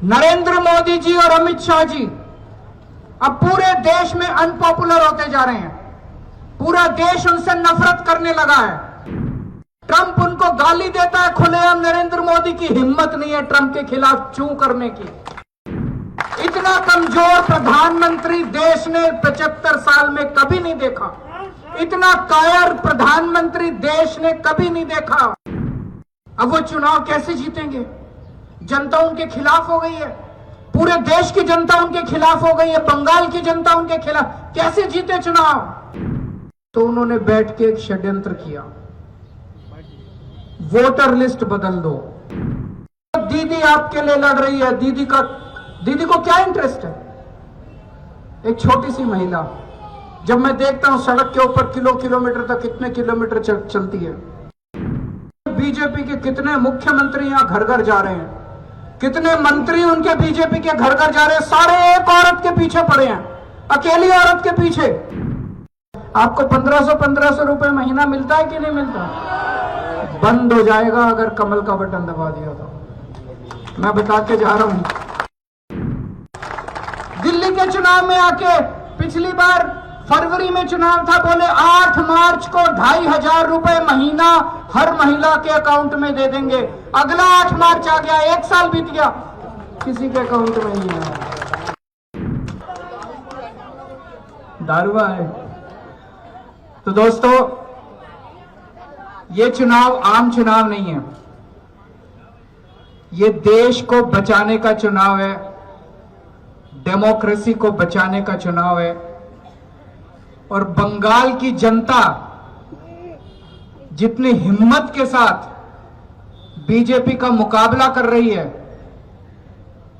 नरेंद्र मोदी जी और अमित शाह जी अब पूरे देश में अनपॉपुलर होते जा रहे हैं। पूरा देश उनसे नफरत करने लगा है। ट्रंप उनको गाली देता है खुलेआम। नरेंद्र मोदी की हिम्मत नहीं है ट्रंप के खिलाफ चू करने की। इतना कमजोर प्रधानमंत्री देश ने 75 साल में कभी नहीं देखा। इतना कायर प्रधानमंत्री देश ने कभी नहीं देखा। अब वो चुनाव कैसे जीतेंगे? जनता उनके खिलाफ हो गई है। पूरे देश की जनता उनके खिलाफ हो गई है। बंगाल की जनता उनके खिलाफ। कैसे जीते चुनाव? तो उन्होंने बैठ के एक षड्यंत्र किया, वोटर लिस्ट बदल दो। दीदी आपके लिए लड़ रही है। दीदी को क्या इंटरेस्ट है? एक छोटी सी महिला, जब मैं देखता हूं सड़क के ऊपर किलोमीटर तक कितने किलोमीटर चलती है। बीजेपी के कितने मुख्यमंत्री यहां घर घर जा रहे हैं, कितने मंत्री उनके बीजेपी के घर घर जा रहे हैं। सारे एक औरत के पीछे पड़े हैं, अकेली औरत के पीछे। आपको 1500 रुपए महीना मिलता है कि नहीं मिलता? बंद हो जाएगा अगर कमल का बटन दबा दिया तो। मैं बता के जा रहा हूं। दिल्ली के चुनाव में आके पिछली बार फरवरी में चुनाव था, बोले 8 मार्च को 2500 रुपए महीना हर महिला के अकाउंट में दे देंगे। अगला 8 मार्च आ गया, 1 साल बीत गया, किसी के अकाउंट में नहीं आया। दारुआ है। तो दोस्तों, ये चुनाव आम चुनाव नहीं है। ये देश को बचाने का चुनाव है, डेमोक्रेसी को बचाने का चुनाव है। और बंगाल की जनता जितनी हिम्मत के साथ बीजेपी का मुकाबला कर रही है,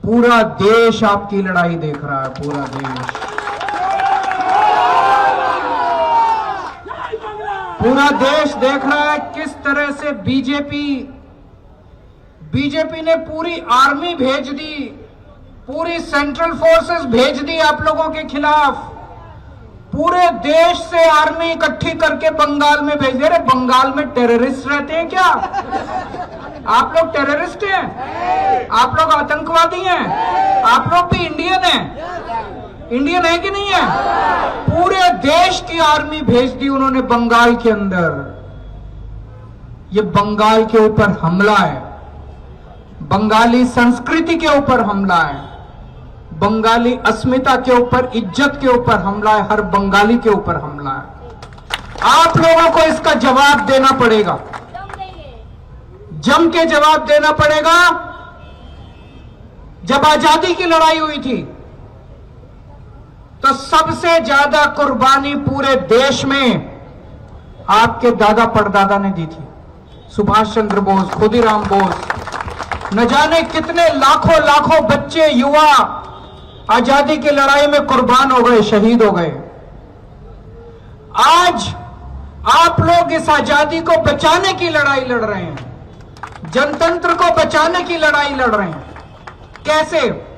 पूरा देश आपकी लड़ाई देख रहा है। पूरा देश देख रहा है किस तरह से बीजेपी ने पूरी आर्मी भेज दी, पूरी सेंट्रल फोर्सेस भेज दी आप लोगों के खिलाफ। पूरे देश से आर्मी इकट्ठी करके बंगाल में भेज दे रहे। बंगाल में टेररिस्ट रहते हैं क्या? आप लोग टेररिस्ट हैं? आप लोग आतंकवादी हैं? आप लोग भी इंडियन हैं? इंडियन है कि नहीं है? पूरे देश की आर्मी भेज दी उन्होंने बंगाल के अंदर। ये बंगाल के ऊपर हमला है, बंगाली संस्कृति के ऊपर हमला है, बंगाली अस्मिता के ऊपर, इज्जत के ऊपर हमला है, हर बंगाली के ऊपर हमला है। आप लोगों को इसका जवाब देना पड़ेगा, जम के जवाब देना पड़ेगा। जब आजादी की लड़ाई हुई थी तो सबसे ज्यादा कुर्बानी पूरे देश में आपके दादा परदादा ने दी थी। सुभाष चंद्र बोस, खुदीराम बोस, न जाने कितने लाखों बच्चे, युवा आजादी की लड़ाई में कुर्बान हो गए, शहीद हो गए। आज आप लोग इस आजादी को बचाने की लड़ाई लड़ रहे हैं, जनतंत्र को बचाने की लड़ाई लड़ रहे हैं। कैसे?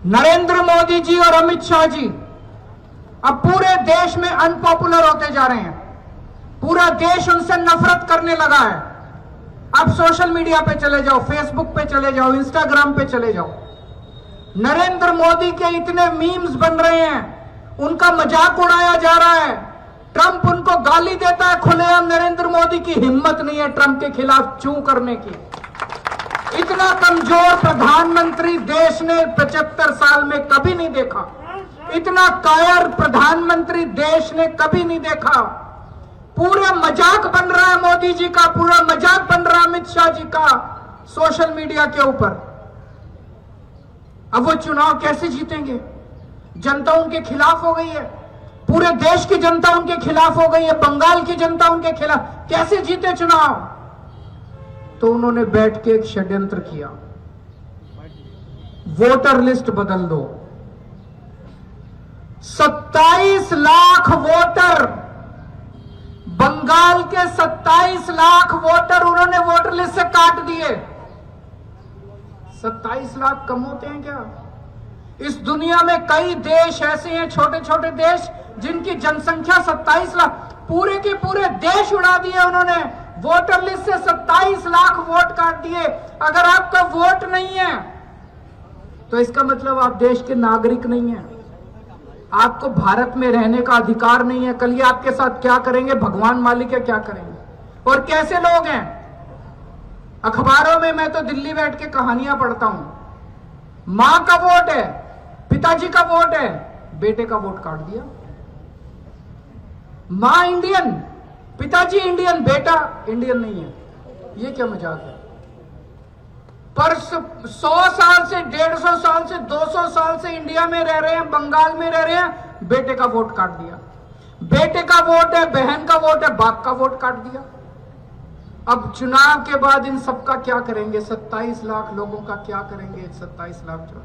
नरेंद्र मोदी जी और अमित शाह जी अब पूरे देश में अनपॉपुलर होते जा रहे हैं। पूरा देश उनसे नफरत करने लगा है। आप सोशल मीडिया पे चले जाओ, फेसबुक पे चले जाओ, इंस्टाग्राम पे चले जाओ, नरेंद्र मोदी के इतने मीम्स बन रहे हैं, उनका मजाक उड़ाया जा रहा है। ट्रंप उनको गाली देता है खुलेआम। नरेंद्र मोदी की हिम्मत नहीं है ट्रंप के खिलाफ चू करने की। इतना कमजोर प्रधानमंत्री देश ने 75 साल में कभी नहीं देखा। इतना कायर प्रधानमंत्री देश ने कभी नहीं देखा। पूरा मजाक बन रहा है मोदी जी का, पूरा मजाक बन रहा है अमित शाह जी का सोशल मीडिया के ऊपर। अब वो चुनाव कैसे जीतेंगे? जनता उनके खिलाफ हो गई है। पूरे देश की जनता उनके खिलाफ हो गई है। बंगाल की जनता उनके खिलाफ। कैसे जीते चुनाव? तो उन्होंने बैठ के एक षड्यंत्र किया, वोटर लिस्ट बदल दो। 27 लाख वोटर, बंगाल के 27 लाख वोटर उन्होंने वोटर लिस्ट से काट दिए। 27 लाख कम होते हैं क्या? इस दुनिया में कई देश ऐसे हैं, छोटे छोटे देश, जिनकी जनसंख्या 27 लाख। पूरे के पूरे देश उड़ा दिए उन्होंने वोटर लिस्ट से 27 लाख वोट काट दिए। अगर आपका वोट नहीं है तो इसका मतलब आप देश के नागरिक नहीं हैं, आपको भारत में रहने का अधिकार नहीं है। कल ये आपके साथ क्या करेंगे भगवान मालिक है, क्या करेंगे। और कैसे लोग हैं, अखबारों में मैं तो दिल्ली बैठ के कहानियां पढ़ता हूं। मां का वोट है, पिताजी का वोट है, बेटे का वोट काट दिया। मां इंडियन, पिताजी इंडियन, बेटा इंडियन नहीं है। ये क्या मजाक है। पर 100 साल से, 150 साल से, 200 साल से इंडिया में रह रहे हैं, बंगाल में रह रहे हैं, बेटे का वोट काट दिया। बेटे का वोट है, बहन का वोट है, बाप का वोट काट दिया। अब चुनाव के बाद इन सबका क्या करेंगे? 27 लाख लोगों का क्या करेंगे? 27 लाख जो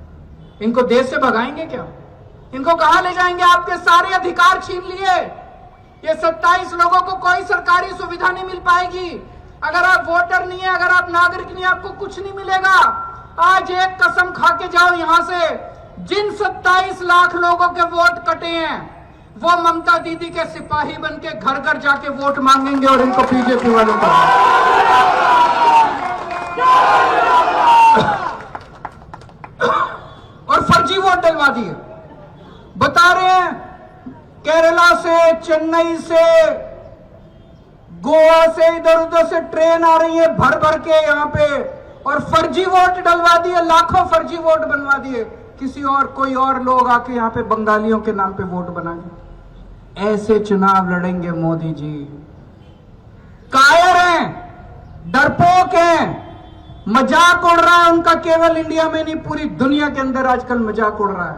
इनको देश से भगाएंगे क्या? इनको कहां ले जाएंगे? आपके सारे अधिकार छीन लिए। ये 27 लोगों को कोई सरकारी सुविधा नहीं मिल पाएगी। अगर आप वोटर नहीं है, अगर आप नागरिक नहीं, आपको कुछ नहीं मिलेगा। आज एक कसम खा के जाओ यहां से, जिन 27 लाख लोगों के वोट कटे हैं वो ममता दीदी के सिपाही बन के घर घर जाके वोट मांगेंगे और इनको बीजेपी वालों को और फर्जी वोट डलवा दिए। बता रहे हैं केरला से, चेन्नई से, गोवा से, इधर उधर से ट्रेन आ रही है भर भर के यहां पे, और फर्जी वोट डलवा दिए, लाखों फर्जी वोट बनवा दिए। किसी और कोई और लोग आके यहां पे बंगालियों के नाम पे वोट बनाएंगे। ऐसे चुनाव लड़ेंगे मोदी जी। कायर हैं, डरपोक हैं, मजाक उड़ रहा है उनका। केवल इंडिया में नहीं, पूरी दुनिया के अंदर आजकल मजाक उड़ रहा है।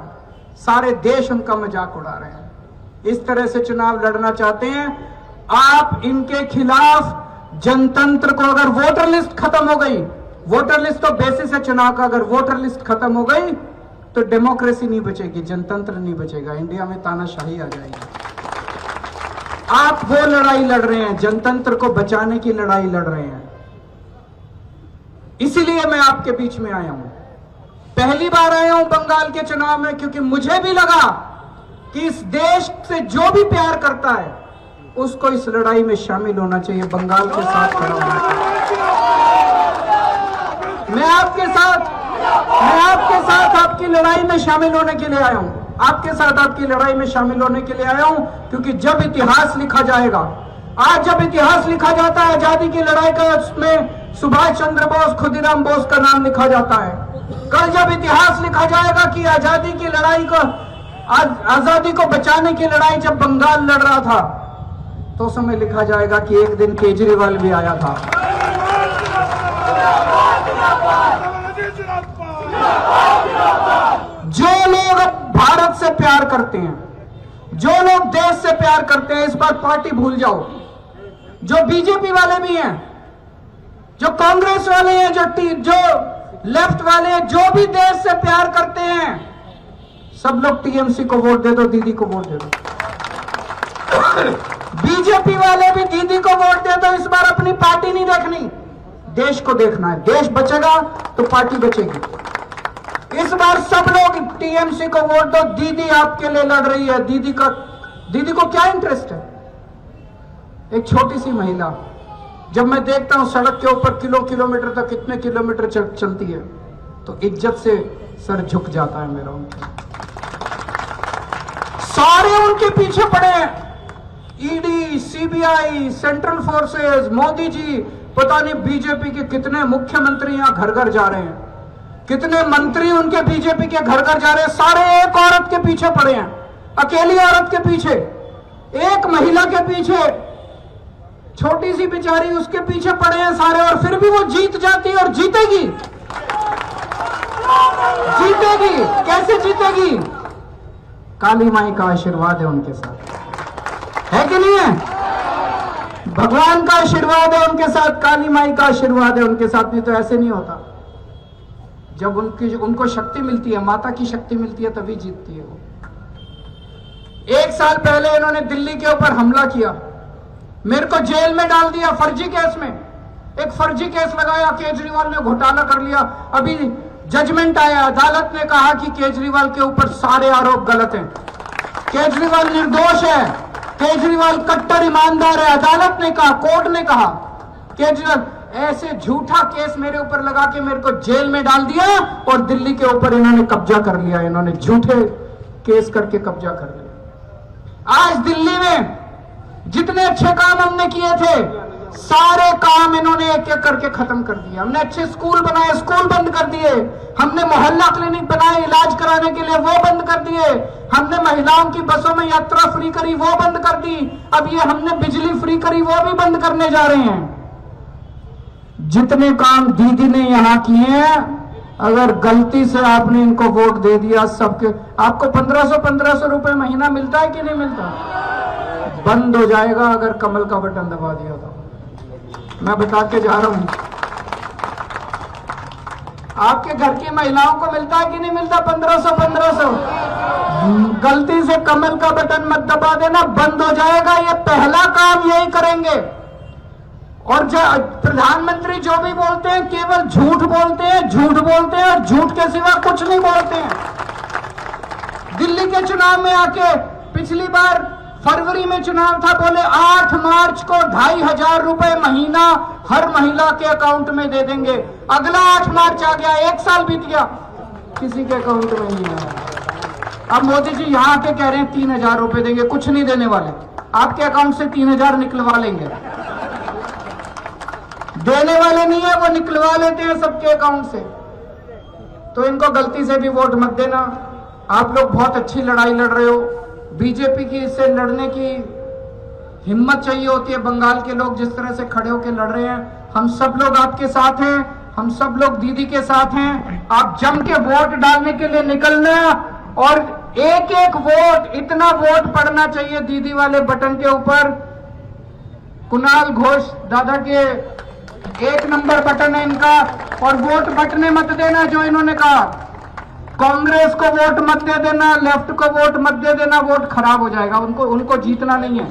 सारे देश उनका मजाक उड़ा रहे हैं। इस तरह से चुनाव लड़ना चाहते हैं आप। इनके खिलाफ जनतंत्र को, अगर वोटर लिस्ट खत्म हो गई, वोटर लिस्ट तो बेसिस है चुनाव का, अगर वोटर लिस्ट खत्म हो गई तो डेमोक्रेसी नहीं बचेगी, जनतंत्र नहीं बचेगा, इंडिया में तानाशाही आ जाएगी। आप वो लड़ाई लड़ रहे हैं, जनतंत्र को बचाने की लड़ाई लड़ रहे हैं। इसीलिए मैं आपके बीच में आया हूं। पहली बार आया हूं बंगाल के चुनाव में, क्योंकि मुझे भी लगा कि इस देश से जो भी प्यार करता है उसको इस लड़ाई में शामिल होना चाहिए, बंगाल के साथ खड़ा होना चाहिए। मैं आपके साथ आपकी लड़ाई में शामिल होने के लिए आया हूं। आपके साथ आपकी लड़ाई में शामिल होने के लिए आया हूं, क्योंकि जब इतिहास लिखा जाएगा, आज जब इतिहास लिखा जाता है आजादी की लड़ाई का, उसमें सुभाष चंद्र बोस, खुदीराम बोस का नाम लिखा जाता है। कल जब इतिहास लिखा जाएगा कि आजादी की लड़ाई को, आजादी को बचाने की लड़ाई जब बंगाल लड़ रहा था, तो समय लिखा जाएगा कि एक दिन केजरीवाल भी आया था। जो लोग अब भारत से प्यार करते हैं, जो लोग देश से प्यार करते हैं, इस बार पार्टी भूल जाओ। जो बीजेपी वाले भी हैं, जो कांग्रेस वाले हैं, जो लेफ्ट वाले हैं, जो भी देश से प्यार करते हैं, सब लोग टीएमसी को वोट दे दो, दीदी को वोट दे दो। बीजेपी वाले भी दीदी को वोट दे दो। इस बार अपनी पार्टी नहीं देखनी, देश को देखना है। देश बचेगा तो पार्टी बचेगी। इस बार सब लोग टीएमसी को वोट दो। दीदी आपके लिए लड़ रही है। दीदी को क्या इंटरेस्ट है? एक छोटी सी महिला, जब मैं देखता हूं सड़क के ऊपर किलोमीटर तक, कितने किलोमीटर चलती है, तो इज्जत से सर झुक जाता है मेरा। सारे उनके पीछे पड़े हैं, ED, CBI, central forces, Modi ji, पता नहीं बीजेपी के कितने मुख्यमंत्री यहां घर घर जा रहे हैं, कितने मंत्री उनके बीजेपी के घर घर जा रहे हैं। सारे एक औरत के पीछे पड़े हैं, अकेली औरत के पीछे, एक महिला के पीछे, छोटी सी बेचारी, उसके पीछे पड़े हैं सारे। और फिर भी वो जीत जाती है और जीतेगी। कैसे जीतेगी? काली माई का आशीर्वाद है उनके साथ, है कि नहीं है? भगवान का आशीर्वाद है उनके साथ, काली माई का आशीर्वाद है उनके साथ। नहीं तो ऐसे नहीं होता। जब उनको शक्ति मिलती है, माता की शक्ति मिलती है, तभी जीतती है वो। 1 साल पहले इन्होंने दिल्ली के ऊपर हमला किया, मेरे को जेल में डाल दिया फर्जी केस में। एक फर्जी केस लगाया, केजरीवाल ने घोटाला कर लिया। अभी जजमेंट आया, अदालत ने कहा कि केजरीवाल के ऊपर सारे आरोप गलत हैं, केजरीवाल निर्दोष है, केजरीवाल कट्टर ईमानदार है। अदालत ने कहा, कोर्ट ने कहा। केजरीवाल ऐसे झूठा केस मेरे ऊपर लगा के मेरे को जेल में डाल दिया और दिल्ली के ऊपर इन्होंने कब्जा कर लिया, इन्होंने झूठे केस करके कब्जा कर लिया। आज दिल्ली में जितने अच्छे काम हमने किए थे सारे काम इन्होंने एक एक करके खत्म कर दिया। हमने अच्छे स्कूल बनाए, स्कूल बंद कर दिए। हमने मोहल्ला क्लिनिक बनाए इलाज कराने के लिए, वो बंद कर दिए। हमने महिलाओं की बसों में यात्रा फ्री करी, वो बंद कर दी। अब ये हमने बिजली फ्री करी, वो भी बंद करने जा रहे हैं। जितने काम दीदी ने यहां किए हैं, अगर गलती से आपने इनको वोट दे दिया, सबके आपको 1500 रुपए महीना मिलता है कि नहीं मिलता? बंद हो जाएगा अगर कमल का बटन दबा दिया तो। मैं बता के जा रहा हूं, आपके घर की महिलाओं को मिलता है कि नहीं मिलता 1500? गलती से कमल का बटन मत दबा देना, बंद हो जाएगा। ये पहला काम यही करेंगे। और जो प्रधानमंत्री जो भी बोलते हैं केवल झूठ बोलते हैं, झूठ बोलते हैं और झूठ के सिवा कुछ नहीं बोलते हैं। दिल्ली के चुनाव में आके पिछली बार फरवरी में चुनाव था, बोले 8 मार्च को 2500 रुपए महीना हर महिला के अकाउंट में दे देंगे। अगला 8 मार्च आ गया, 1 साल बीत गया, किसी के अकाउंट में नहीं आया। अब मोदी जी यहाँ के कह रहे हैं 3000 रुपए देंगे, कुछ नहीं देने वाले। आपके अकाउंट से 3000 निकलवा लेंगे, देने वाले नहीं है, वो निकलवा लेते हैं सबके अकाउंट से। तो इनको गलती से भी वोट मत देना। आप लोग बहुत अच्छी लड़ाई लड़ रहे हो। बीजेपी की इससे लड़ने की हिम्मत चाहिए होती है। बंगाल के लोग जिस तरह से खड़े होकर लड़ रहे हैं, हम सब लोग आपके साथ हैं, हम सब लोग दीदी के साथ हैं। आप जम के वोट डालने के लिए निकलना और एक एक वोट, इतना वोट पड़ना चाहिए दीदी वाले बटन के ऊपर। कुणाल घोष दादा के 1 नंबर बटन है इनका, और वोट बटने मत देना जो इन्होंने कहा। कांग्रेस को वोट मत दे देना, लेफ्ट को वोट मत दे देना, वोट खराब हो जाएगा। उनको जीतना नहीं है,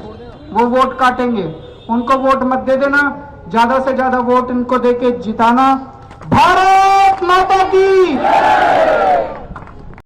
वो वोट काटेंगे। उनको वोट मत दे देना, ज्यादा से ज्यादा वोट इनको देके जिताना। भारत माता की